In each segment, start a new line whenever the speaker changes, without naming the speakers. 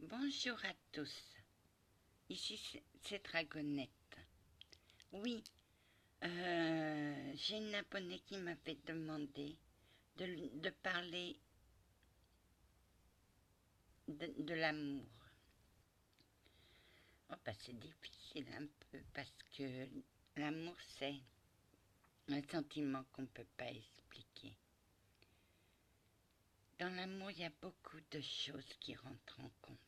Bonjour à tous, ici c'est Dragonette. Oui, j'ai une abonnée qui m'avait demandé de parler de l'amour. Oh, bah, c'est difficile un peu parce que l'amour c'est un sentiment qu'on ne peut pas expliquer. Dans l'amour, il y a beaucoup de choses qui rentrent en compte.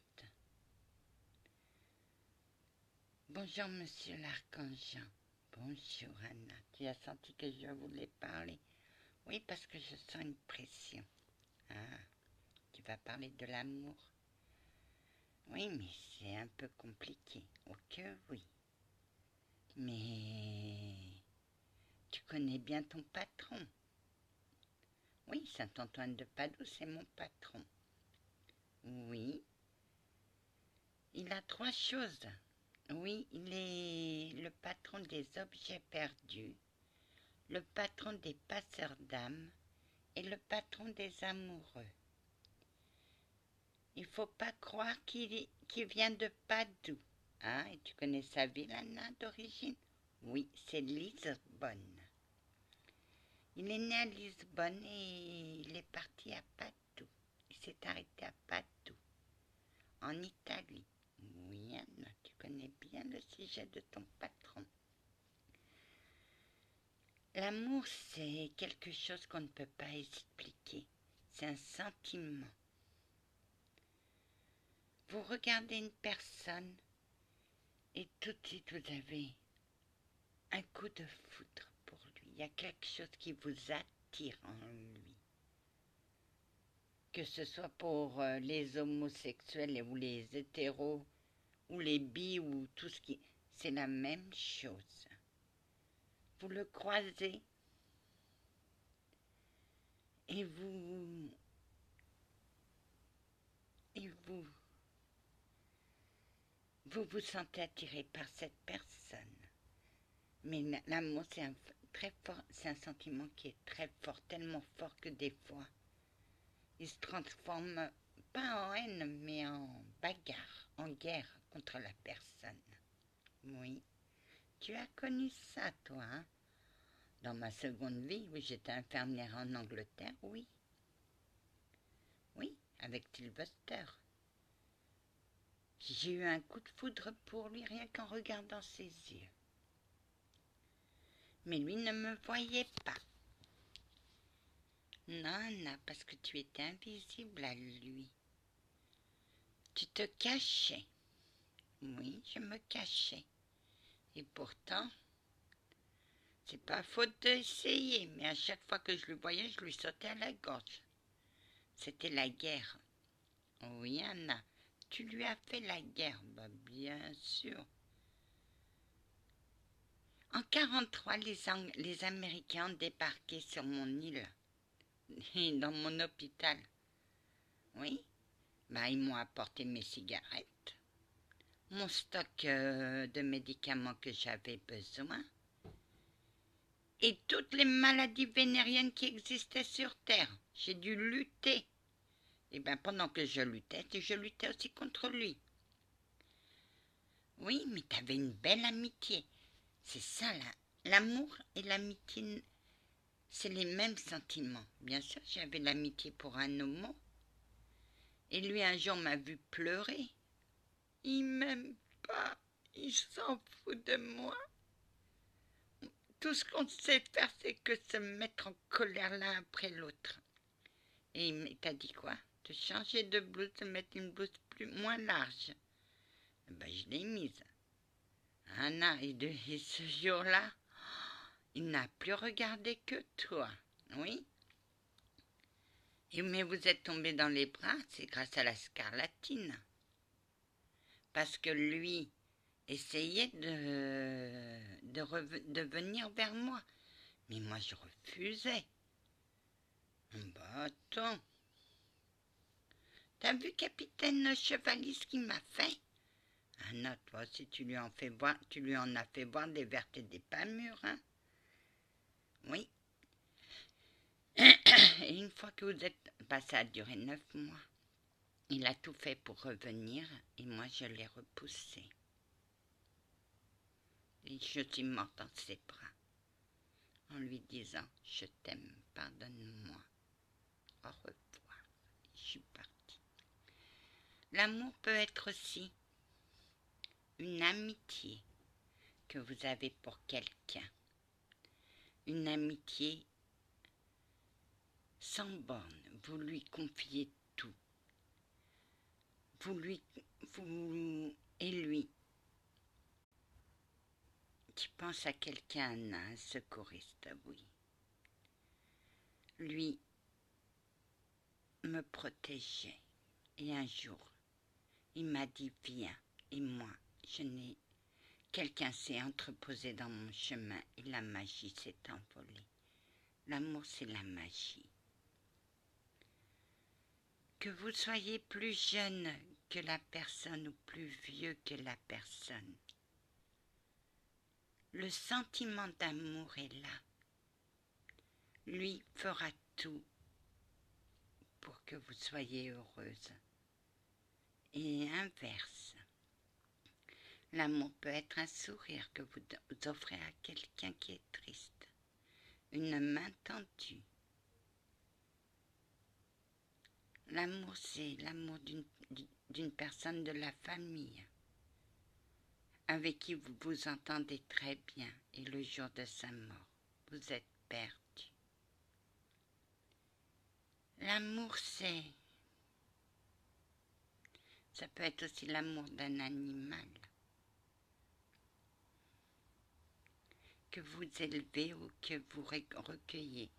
Bonjour Monsieur l'Archange Jean. Bonjour Anna. Tu as senti que je voulais parler? Oui, parce que je sens une pression. Ah, tu vas parler de l'amour? Oui, mais c'est un peu compliqué. Ok, oui. Mais tu connais bien ton patron? Oui, Saint-Antoine de Padoue, c'est mon patron. Oui. Il a 3 choses. Oui, il est le patron des objets perdus, le patron des passeurs d'âme et le patron des amoureux. Il ne faut pas croire qu'il vient de Padoue. Ah, et tu connais sa ville, Anna, d'origine? Oui, c'est Lisbonne. Il est né à Lisbonne et il est parti à Padoue. Il s'est arrêté à Padoue, en Italie. Oui, Anna, tu connais bien le sujet de ton patron. L'amour, c'est quelque chose qu'on ne peut pas expliquer. C'est un sentiment. Vous regardez une personne et tout de suite vous avez un coup de foudre pour lui. Il y a quelque chose qui vous attire en lui. Que ce soit pour les homosexuels ou les hétéros ou les bi ou tout ce qui... C'est la même chose. Vous le croisez et vous vous sentez attiré par cette personne. Mais l'amour, c'est un sentiment qui est très fort, tellement fort que des fois, il se transforme pas en haine, mais en bagarre, en guerre contre la personne. Oui, tu as connu ça, toi, hein? Dans ma seconde vie, où j'étais infirmière en Angleterre, oui. Oui, avec Sylvester. J'ai eu un coup de foudre pour lui rien qu'en regardant ses yeux. Mais lui ne me voyait pas. Non, non, parce que tu étais invisible à lui. Tu te cachais. Oui, je me cachais. Et pourtant, c'est pas faute d'essayer, mais à chaque fois que je le voyais, je lui sautais à la gorge. C'était la guerre. Oui, Anna, tu lui as fait la guerre, bah, bien sûr. En 1943, les Américains ont débarqué sur mon île, et dans mon hôpital. Oui, bah, ils m'ont apporté mes cigarettes, mon stock de médicaments que j'avais besoin, et toutes les maladies vénériennes qui existaient sur Terre. J'ai dû lutter. Et bien pendant que je luttais aussi contre lui. Oui, mais t'avais une belle amitié. C'est ça, là. L'amour et l'amitié, c'est les mêmes sentiments. Bien sûr, j'avais l'amitié pour un homo. Et lui, un jour, m'a vu pleurer. Il m'aime pas. Il s'en fout de moi. Tout ce qu'on sait faire, c'est que se mettre en colère l'un après l'autre. Et il t'a dit quoi? De changer de blouse, de mettre une blouse moins large. Ben, je l'ai mise. Anna, et ce jour-là, il n'a plus regardé que toi. Oui. Mais vous êtes tombé dans les bras, c'est grâce à la scarlatine. Parce que lui essayait de venir vers moi. Mais moi, je refusais. Bah, attends. T'as vu, capitaine Chevalier, ce qu'il m'a fait? Anna, toi aussi, tu lui en as fait voir des vertes et des pas mûres, hein? Oui. Et une fois que vous êtes... Bah, ça a duré 9 mois. Il a tout fait pour revenir et moi je l'ai repoussé. Et je suis morte dans ses bras en lui disant « Je t'aime, pardonne-moi, au revoir ». Je suis partie. L'amour peut être aussi une amitié que vous avez pour quelqu'un. Une amitié sans borne. Vous lui confiez tout. Vous et lui. Tu penses à quelqu'un, un secouriste, oui. Lui me protégeait. Et un jour, il m'a dit « Viens ». Et moi, quelqu'un s'est entreposé dans mon chemin et la magie s'est envolée. L'amour, c'est la magie. Que vous soyez plus jeune que la personne ou plus vieux que la personne, le sentiment d'amour est là. Lui fera tout pour que vous soyez heureuse. Et inverse. L'amour peut être un sourire que vous offrez à quelqu'un qui est triste, une main tendue. L'amour, c'est l'amour d'une personne de la famille, avec qui vous vous entendez très bien, et le jour de sa mort, vous êtes perdu. L'amour, ça peut être aussi l'amour d'un animal que vous élevez ou que vous recueillez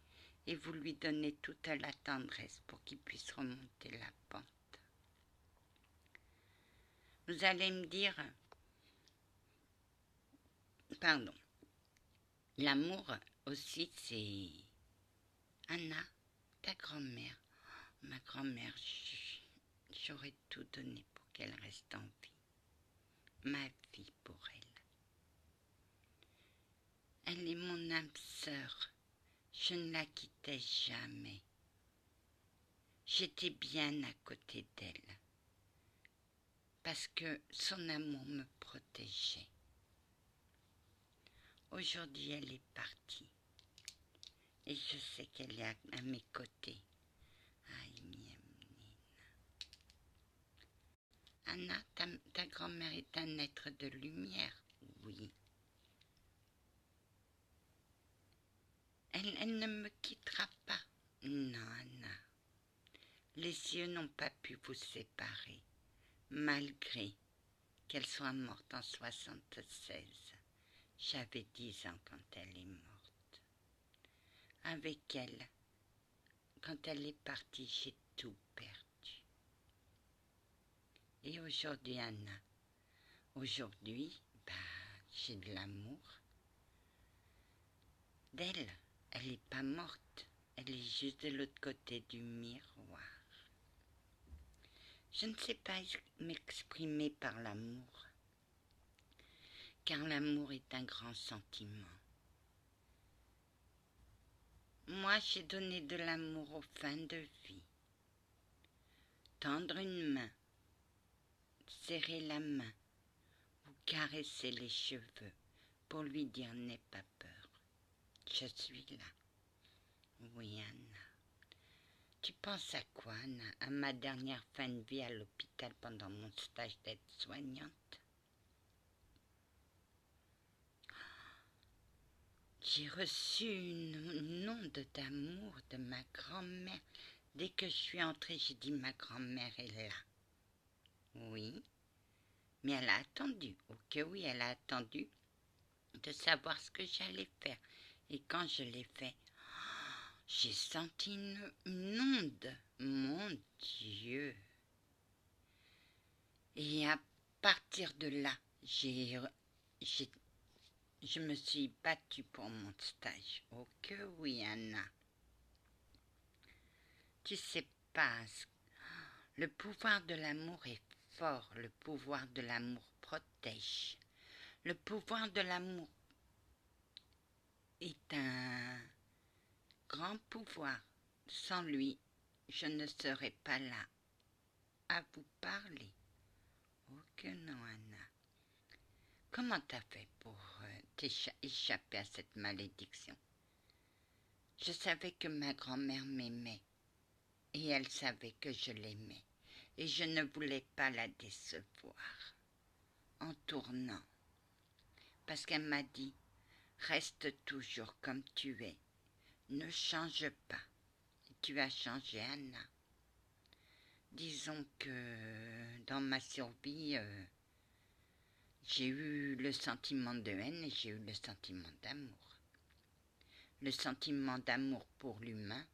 et vous lui donnez toute la tendresse pour qu'il puisse remonter la pente. Vous allez me dire, pardon, l'amour aussi c'est Anna, ta grand-mère. Ma grand-mère, j'aurais tout donné pour qu'elle reste en vie. Ma vie pour elle. Elle est mon âme sœur. Je ne la quittais jamais. J'étais bien à côté d'elle. Parce que son amour me protégeait. Aujourd'hui, elle est partie. Et je sais qu'elle est à mes côtés. Aïe, miam. Anna, ta grand-mère est un être de lumière, oui. Elle ne me quittera pas. Non, Anna. Les cieux n'ont pas pu vous séparer, malgré qu'elle soit morte en 76. J'avais 10 ans quand elle est morte. Avec elle, quand elle est partie, j'ai tout perdu. Et aujourd'hui, Anna, aujourd'hui, j'ai de l'amour d'elle. Elle n'est pas morte, elle est juste de l'autre côté du miroir. Je ne sais pas m'exprimer par l'amour, car l'amour est un grand sentiment. Moi, j'ai donné de l'amour aux fins de vie. Tendre une main, serrer la main, ou caresser les cheveux pour lui dire « n'aie pas peur, je suis là ». Oui, Anna. Tu penses à quoi, Anna, à ma dernière fin de vie à l'hôpital pendant mon stage d'aide-soignante? J'ai reçu une onde d'amour de ma grand-mère. Dès que je suis entrée, j'ai dit « ma grand-mère est là ». Oui, mais elle a attendu. Ok, oui, elle a attendu de savoir ce que j'allais faire. Et quand je l'ai fait, j'ai senti une onde. Mon Dieu! Et à partir de là, je me suis battue pour mon stage. Oh que oui, Anna. Tu sais pas, le pouvoir de l'amour est fort. Le pouvoir de l'amour protège. Le pouvoir de l'amour est un grand pouvoir. Sans lui, je ne serais pas là. à vous parler. Oh que non, Anna. Comment t'as fait pour échapper à cette malédiction? Je savais que ma grand-mère m'aimait, et elle savait que je l'aimais, et je ne voulais pas la décevoir en tournant, parce qu'elle m'a dit « Reste toujours comme tu es, ne change pas. » Et tu as changé, Anna. Disons que dans ma survie, j'ai eu le sentiment de haine et j'ai eu le sentiment d'amour. Le sentiment d'amour pour l'humain,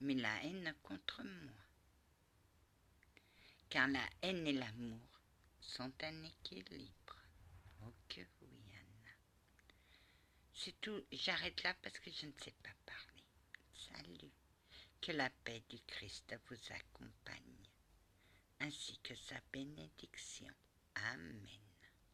mais la haine contre moi. Car la haine et l'amour sont un équilibre. Oh que oui, Anna. C'est tout, j'arrête là parce que je ne sais pas parler. Salut. Que la paix du Christ vous accompagne, ainsi que sa bénédiction. Amen.